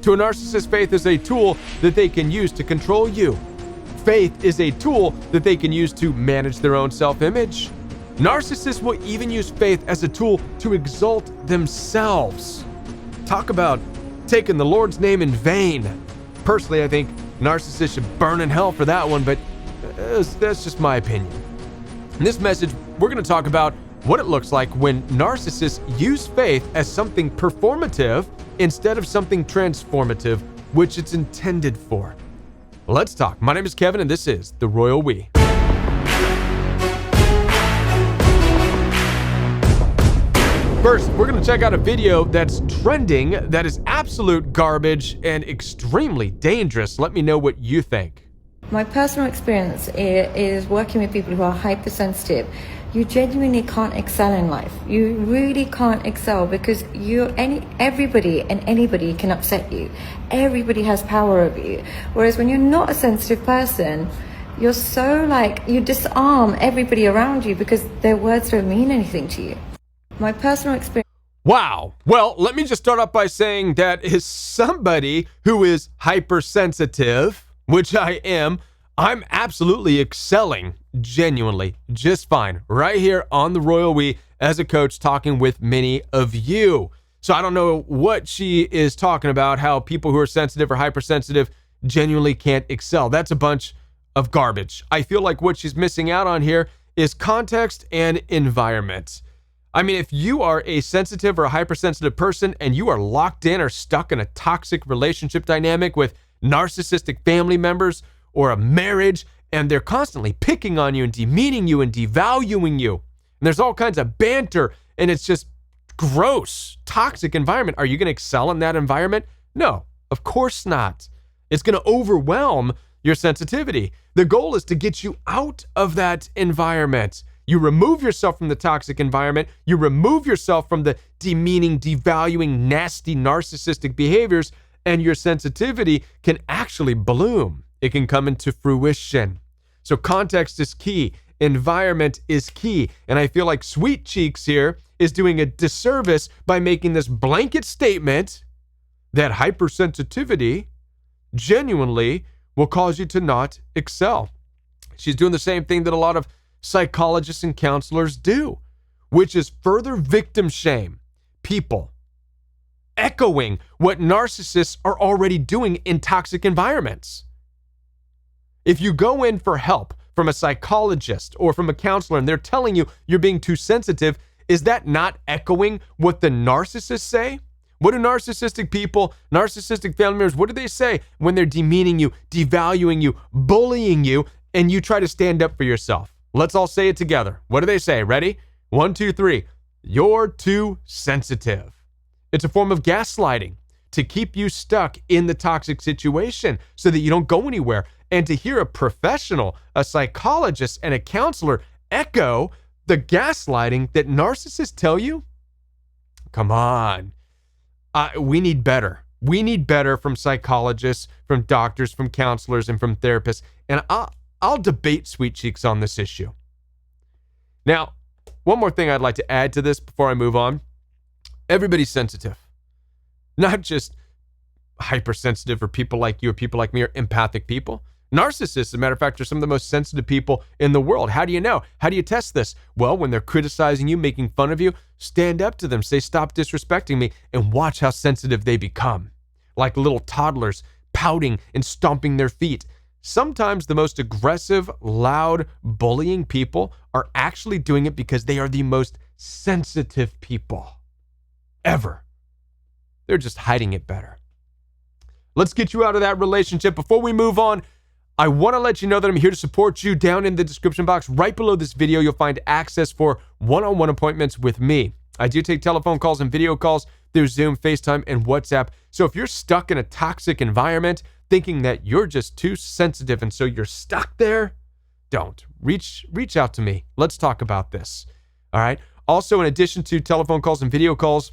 To a narcissist, faith is a tool that they can use to control you. Faith is a tool that they can use to manage their own self-image. Narcissists will even use faith as a tool to exalt themselves. Talk about taking the Lord's name in vain. Personally, I think narcissists should burn in hell for that one, but that's just my opinion. In this message, we're going to talk about what it looks like when narcissists use faith as something performative instead of something transformative, which it's intended for. Let's talk. My name is Kevin, and this is The Royal We. First, we're going to check out a video that's trending, that is absolute garbage and extremely dangerous. Let me know what you think. My personal experience is working with people who are hypersensitive. You genuinely can't excel in life. You really can't excel because everybody and anybody can upset you. Everybody has power over you. Whereas when you're not a sensitive person, you're so you disarm everybody around you because their words don't mean anything to you. My personal experience. Wow. Well, let me just start off by saying that as somebody who is hypersensitive, which I am, I'm absolutely excelling, genuinely, just fine, right here on The Royal We as a coach talking with many of you. So I don't know what she is talking about, how people who are sensitive or hypersensitive genuinely can't excel. That's a bunch of garbage. I feel like what she's missing out on here is context and environment. I mean, if you are a sensitive or a hypersensitive person and you are locked in or stuck in a toxic relationship dynamic with narcissistic family members or a marriage, and they're constantly picking on you and demeaning you and devaluing you, and there's all kinds of banter, and it's just gross, toxic environment, are you going to excel in that environment? No, of course not. It's going to overwhelm your sensitivity. The goal is to get you out of that environment. You remove yourself from the toxic environment. You remove yourself from the demeaning, devaluing, nasty, narcissistic behaviors, and your sensitivity can actually bloom. It can come into fruition. So context is key. Environment is key. And I feel like Sweet Cheeks here is doing a disservice by making this blanket statement that hypersensitivity genuinely will cause you to not excel. She's doing the same thing that a lot of psychologists and counselors do, which is further victim shame people, echoing what narcissists are already doing in toxic environments. If you go in for help from a psychologist or from a counselor and they're telling you you're being too sensitive, is that not echoing what the narcissists say? What do narcissistic people, narcissistic family members, what do they say when they're demeaning you, devaluing you, bullying you, and you try to stand up for yourself? Let's all say it together. What do they say? Ready? 1, 2, 3. You're too sensitive. It's a form of gaslighting to keep you stuck in the toxic situation so that you don't go anywhere. And to hear a professional, a psychologist, and a counselor echo the gaslighting that narcissists tell you, come on. We need better. We need better from psychologists, from doctors, from counselors, and from therapists. And I'll debate Sweet Cheeks on this issue. Now, one more thing I'd like to add to this before I move on. Everybody's sensitive. Not just hypersensitive or people like you or people like me or empathic people. Narcissists, as a matter of fact, are some of the most sensitive people in the world. How do you know? How do you test this? Well, when they're criticizing you, making fun of you, stand up to them, say, stop disrespecting me, and watch how sensitive they become. Like little toddlers pouting and stomping their feet. Sometimes the most aggressive, loud, bullying people are actually doing it because they are the most sensitive people ever. They're just hiding it better. Let's get you out of that relationship. Before we move on, I want to let you know that I'm here to support you. Down in the description box, right below this video, you'll find access for one-on-one appointments with me. I do take telephone calls and video calls through Zoom, FaceTime, and WhatsApp. So if you're stuck in a toxic environment, thinking that you're just too sensitive and so you're stuck there, don't. Reach out to me. Let's talk about this. All right. Also, in addition to telephone calls and video calls,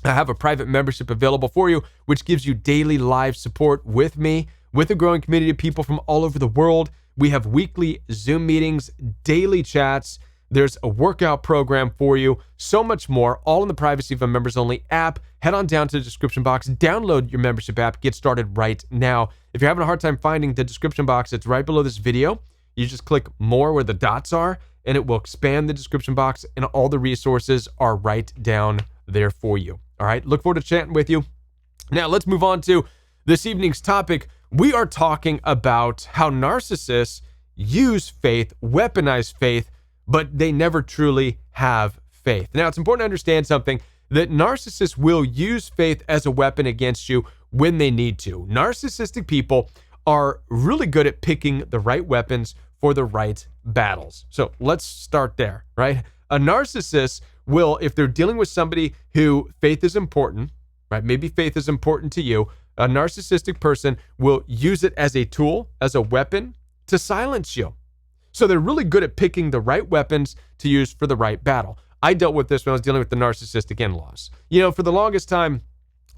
I have a private membership available for you, which gives you daily live support with me, with a growing community of people from all over the world. We have weekly Zoom meetings, daily chats. There's a workout program for you, so much more, all in the privacy of a members-only app. Head on down to the description box, download your membership app, get started right now. If you're having a hard time finding the description box, it's right below this video. You just click more where the dots are, and it will expand the description box, and all the resources are right down there for you. All right, look forward to chatting with you. Now, let's move on to this evening's topic. We are talking about how narcissists use faith, weaponize faith, but they never truly have faith. Now, it's important to understand something, that narcissists will use faith as a weapon against you when they need to. Narcissistic people are really good at picking the right weapons for the right battles. So let's start there, right? A narcissist will, if they're dealing with somebody who faith is important, right? Maybe faith is important to you. A narcissistic person will use it as a tool, as a weapon to silence you. So they're really good at picking the right weapons to use for the right battle. I dealt with this when I was dealing with the narcissistic in-laws. For the longest time,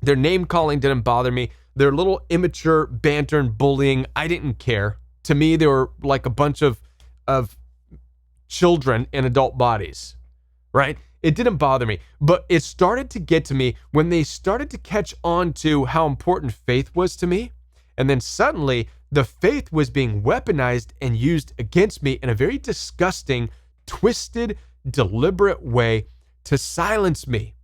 their name calling didn't bother me. Their little immature banter and bullying, I didn't care. To me, they were like a bunch of children in adult bodies, right? It didn't bother me, but it started to get to me when they started to catch on to how important faith was to me. And then suddenly the faith was being weaponized and used against me in a very disgusting, twisted, deliberate way to silence me.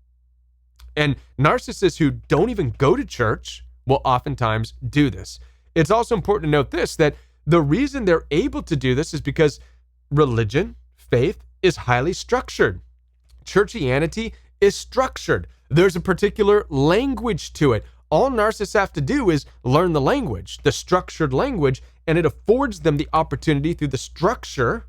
And narcissists who don't even go to church will oftentimes do this. It's also important to note this, that the reason they're able to do this is because religion, faith, is highly structured. Churchianity is structured. There's a particular language to it. All narcissists have to do is learn the language, the structured language, and it affords them the opportunity through the structure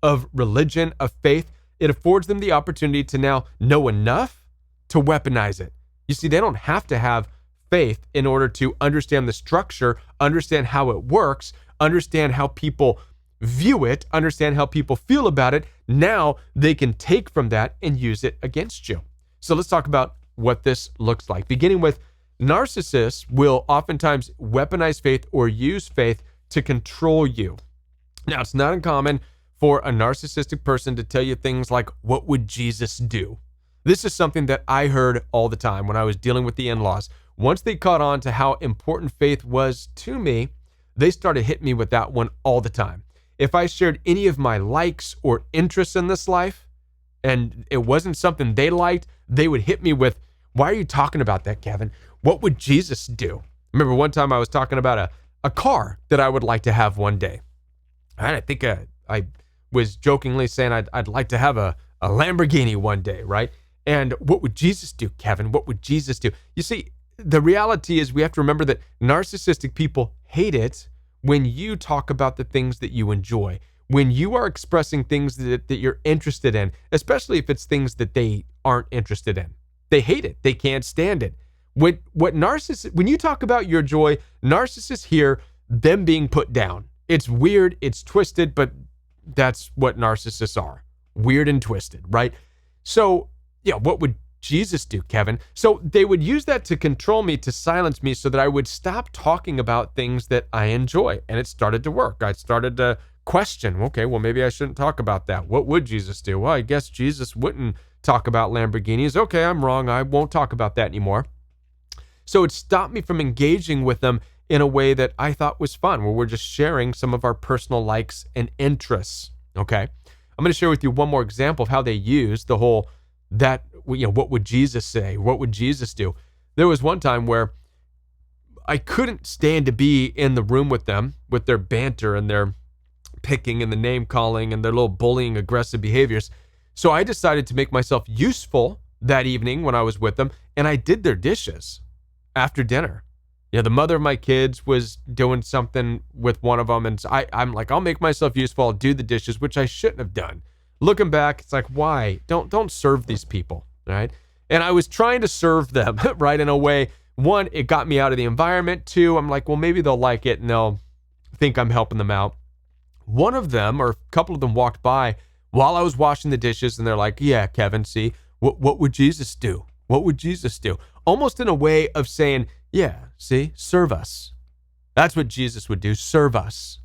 of religion, of faith. It affords them the opportunity to now know enough to weaponize it. You see, they don't have to have faith in order to understand the structure, understand how it works, understand how people view it, understand how people feel about it. Now they can take from that and use it against you. So let's talk about what this looks like. Beginning with, narcissists will oftentimes weaponize faith or use faith to control you. Now, it's not uncommon for a narcissistic person to tell you things like, "What would Jesus do?" This is something that I heard all the time when I was dealing with the in-laws. Once they caught on to how important faith was to me, they started hitting me with that one all the time. If I shared any of my likes or interests in this life, and it wasn't something they liked, they would hit me with, "Why are you talking about that, Kevin? What would Jesus do?" I remember one time I was talking about a car that I would like to have one day. And I think I was jokingly saying I'd like to have a Lamborghini one day, right? And what would Jesus do, Kevin? What would Jesus do? You see, the reality is we have to remember that narcissistic people hate it when you talk about the things that you enjoy, when you are expressing things that you're interested in, especially if it's things that they aren't interested in. They hate it. They can't stand it. When you talk about your joy, narcissists hear them being put down. It's weird, it's twisted, but that's what narcissists are. Weird and twisted, right? So, yeah, what would Jesus do, Kevin? So they would use that to control me, to silence me, so that I would stop talking about things that I enjoy. And it started to work. I started to question, okay, well, maybe I shouldn't talk about that. What would Jesus do? Well, I guess Jesus wouldn't talk about Lamborghinis. Okay, I'm wrong. I won't talk about that anymore. So it stopped me from engaging with them in a way that I thought was fun, where we're just sharing some of our personal likes and interests, okay? I'm going to share with you one more example of how they use the whole, what would Jesus say? What would Jesus do? There was one time where I couldn't stand to be in the room with them, with their banter and their picking and the name calling and their little bullying, aggressive behaviors. So I decided to make myself useful that evening when I was with them, and I did their dishes after dinner. The mother of my kids was doing something with one of them, and so I'm like, I'll make myself useful. I'll do the dishes, which I shouldn't have done. Looking back, it's like, why? Don't serve these people, right? And I was trying to serve them, right, in a way. One, it got me out of the environment. Two, I'm like, well, maybe they'll like it and they'll think I'm helping them out. One of them, or a couple of them, walked by while I was washing the dishes, and they're like, "Yeah, Kevin, see, what would Jesus do? What would Jesus do?" Almost in a way of saying, "Yeah, see, serve us. That's what Jesus would do, serve us."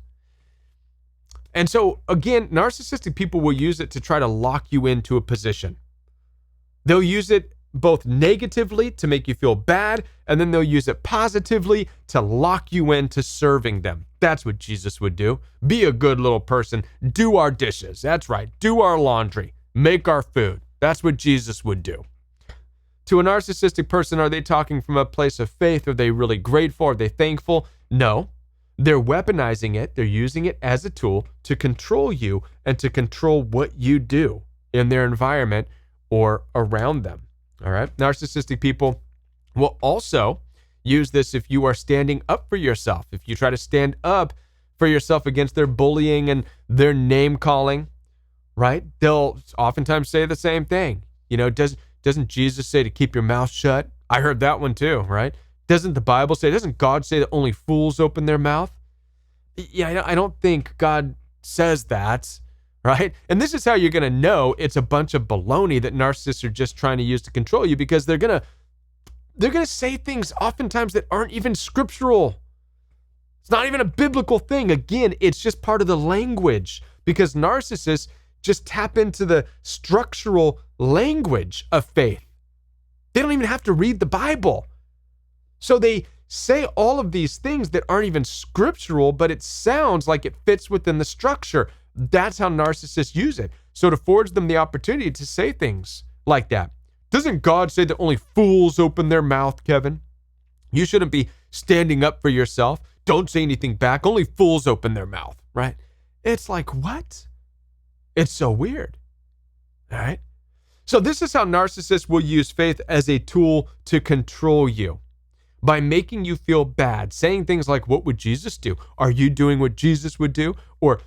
And so, again, narcissistic people will use it to try to lock you into a position. They'll use it both negatively to make you feel bad, and then they'll use it positively to lock you into serving them. That's what Jesus would do. Be a good little person. Do our dishes. That's right. Do our laundry. Make our food. That's what Jesus would do. To a narcissistic person, are they talking from a place of faith? Are they really grateful? Are they thankful? No. They're weaponizing it. They're using it as a tool to control you and to control what you do in their environment or around them. All right. Narcissistic people will also use this if you are standing up for yourself. If you try to stand up for yourself against their bullying and their name calling, right? They'll oftentimes say the same thing. Doesn't Jesus say to keep your mouth shut? I heard that one too, right? Doesn't the Bible say, doesn't God say that only fools open their mouth? Yeah, I don't think God says that, right? And this is how you're going to know it's a bunch of baloney that narcissists are just trying to use to control you, because they're going to say things oftentimes that aren't even scriptural. It's not even a biblical thing. Again, it's just part of the language, because narcissists just tap into the structural language of faith. They don't even have to read the Bible. So they say all of these things that aren't even scriptural, but it sounds like it fits within the structure. That's how narcissists use it. So it affords them the opportunity to say things like that. Doesn't God say that only fools open their mouth, Kevin? You shouldn't be standing up for yourself. Don't say anything back. Only fools open their mouth, right? It's like, what? It's so weird, all right? So this is how narcissists will use faith as a tool to control you by making you feel bad, saying things like, what would Jesus do? Are you doing what Jesus would do? Or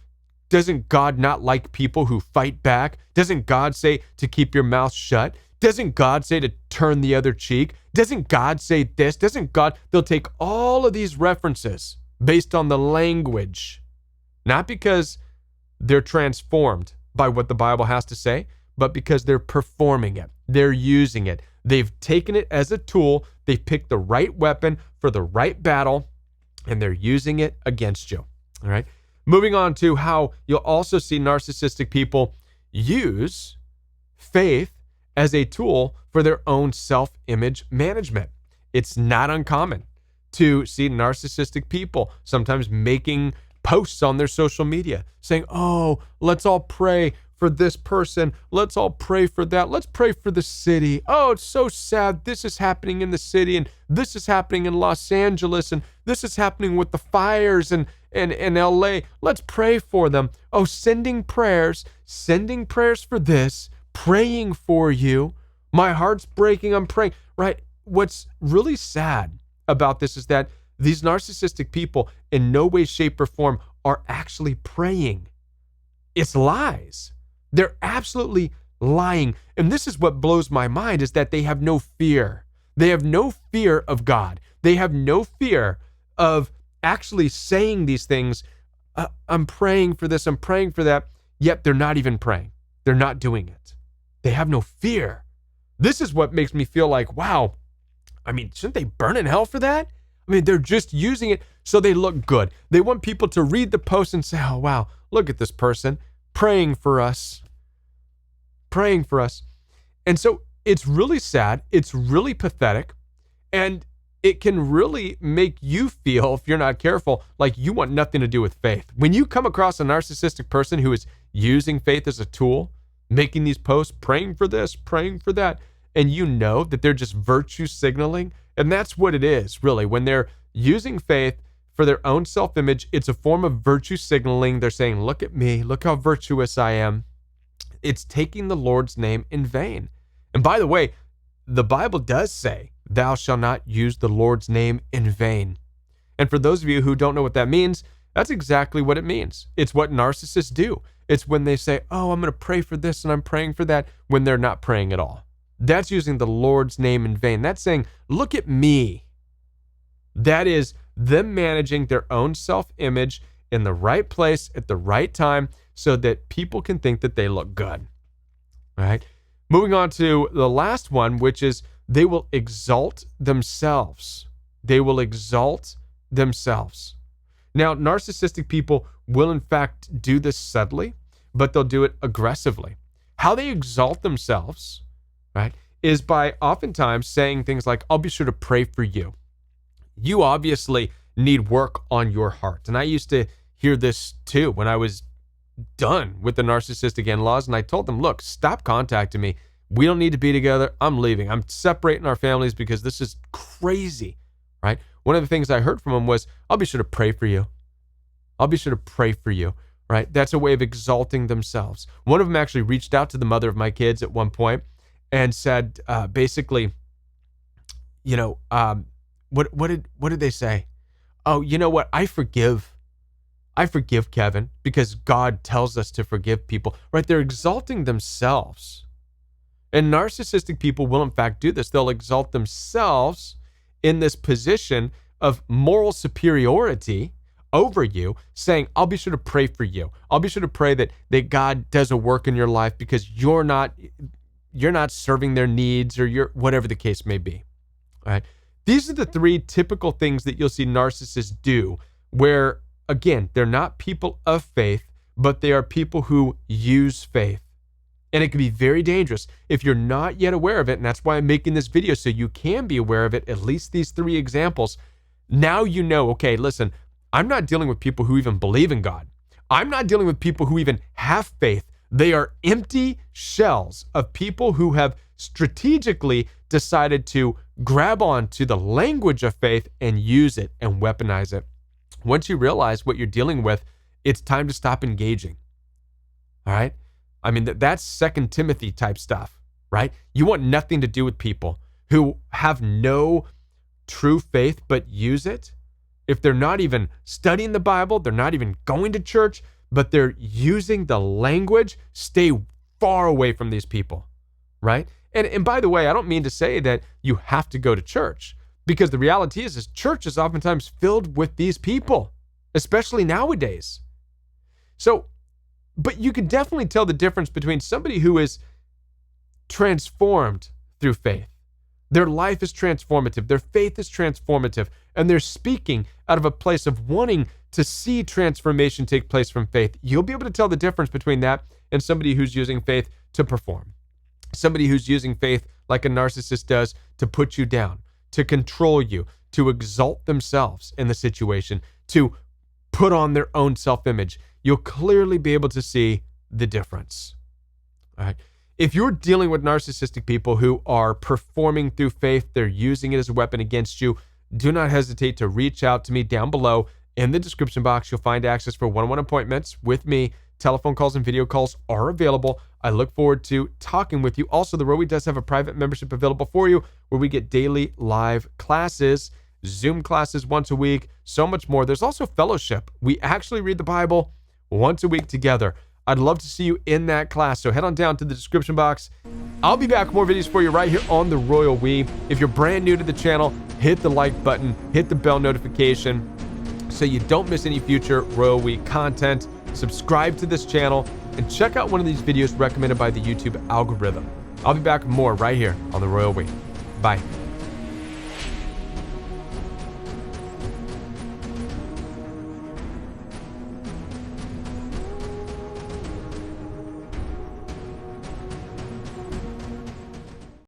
doesn't God not like people who fight back? Doesn't God say to keep your mouth shut? Doesn't God say to turn the other cheek? Doesn't God say this? They'll take all of these references based on the language, not because they're transformed by what the Bible has to say, but because they're performing it. They're using it. They've taken it as a tool. They've picked the right weapon for the right battle, and they're using it against you. All right. Moving on to how you'll also see narcissistic people use faith as a tool for their own self-image management. It's not uncommon to see narcissistic people sometimes making posts on their social media saying, oh, let's all pray for this person. Let's all pray for that. Let's pray for the city. Oh, it's so sad. This is happening in the city, and this is happening in Los Angeles, and this is happening with the fires in LA. Let's pray for them. Oh, sending prayers for this, praying for you. My heart's breaking. I'm praying, right? What's really sad about this is that these narcissistic people in no way, shape, or form are actually praying. It's lies. They're absolutely lying. And this is what blows my mind, is that they have no fear. They have no fear of God. They have no fear of actually saying these things. I'm praying for this. I'm praying for that. Yet they're not even praying. They're not doing it. They have no fear. This is what makes me feel like, wow, I mean, shouldn't they burn in hell for that? I mean, they're just using it so they look good. They want people to read the post and say, oh, wow, look at this person praying for us. Praying for us. And so it's really sad. It's really pathetic. And it can really make you feel, if you're not careful, like you want nothing to do with faith. When you come across a narcissistic person who is using faith as a tool, making these posts, praying for this, praying for that, and you know that they're just virtue signaling, and that's what it is, really. When they're using faith for their own self-image, it's a form of virtue signaling. They're saying, look at me, look how virtuous I am. It's taking the Lord's name in vain. And by the way, the Bible does say, thou shalt not use the Lord's name in vain. And for those of you who don't know what that means, that's exactly what it means. It's what narcissists do. It's when they say, oh, I'm going to pray for this and I'm praying for that, when they're not praying at all. That's using the Lord's name in vain. That's saying, look at me. That is them managing their own self-image in the right place at the right time so that people can think that they look good. All right. Moving on to the last one, which is they will exalt themselves. They will exalt themselves. Now, narcissistic people will in fact do this subtly, but they'll do it aggressively. How they exalt themselves, right, is by oftentimes saying things like, I'll be sure to pray for you. You obviously need work on your heart. And I used to hear this too when I was done with the narcissistic in-laws. And I told them, look, stop contacting me. We don't need to be together. I'm leaving. I'm separating our families because this is crazy, right? One of the things I heard from them was, I'll be sure to pray for you. I'll be sure to pray for you, right? That's a way of exalting themselves. One of them actually reached out to the mother of my kids at one point and said, basically, what did they say? Oh, you know what? I forgive Kevin because God tells us to forgive people, right? They're exalting themselves. And narcissistic people will in fact do this. They'll exalt themselves in this position of moral superiority over you, saying, I'll be sure to pray for you. I'll be sure to pray that God does a work in your life because you're not serving their needs, or you're whatever the case may be. All right. These are the three typical things that you'll see narcissists do, where, again, they're not people of faith, but they are people who use faith. And it can be very dangerous if you're not yet aware of it. And that's why I'm making this video, so you can be aware of it, at least these three examples. Now you know, okay, listen, I'm not dealing with people who even believe in God. I'm not dealing with people who even have faith. They are empty shells of people who have strategically decided to grab on to the language of faith and use it and weaponize it. Once you realize what you're dealing with, it's time to stop engaging. All right? I mean, that's 2 Timothy type stuff, right? You want nothing to do with people who have no true faith but use it. If they're not even studying the Bible, they're not even going to church, but they're using the language, stay far away from these people, right? And by the way, I don't mean to say that you have to go to church, because the reality is church is oftentimes filled with these people, especially nowadays. So, but you can definitely tell the difference between somebody who is transformed through faith. Their life is transformative. Their faith is transformative. And they're speaking out of a place of wanting to see transformation take place from faith. You'll be able to tell the difference between that and somebody who's using faith to perform. Somebody who's using faith like a narcissist does to put you down, to control you, to exalt themselves in the situation, to put on their own self-image. You'll clearly be able to see the difference. All right. If you're dealing with narcissistic people who are performing through faith, they're using it as a weapon against you, do not hesitate to reach out to me down below. In the description box, you'll find access for one-on-one appointments with me. Telephone calls and video calls are available. I look forward to talking with you. Also, the Rowie does have a private membership available for you where we get daily live classes, Zoom classes once a week, so much more. There's also fellowship. We actually read the Bible once a week together. I'd love to see you in that class. So head on down to the description box. I'll be back with more videos for you right here on the Royal We. If you're brand new to the channel, hit the like button, hit the bell notification so you don't miss any future Royal We content. Subscribe to this channel and check out one of these videos recommended by the YouTube algorithm. I'll be back with more right here on the Royal We. Bye.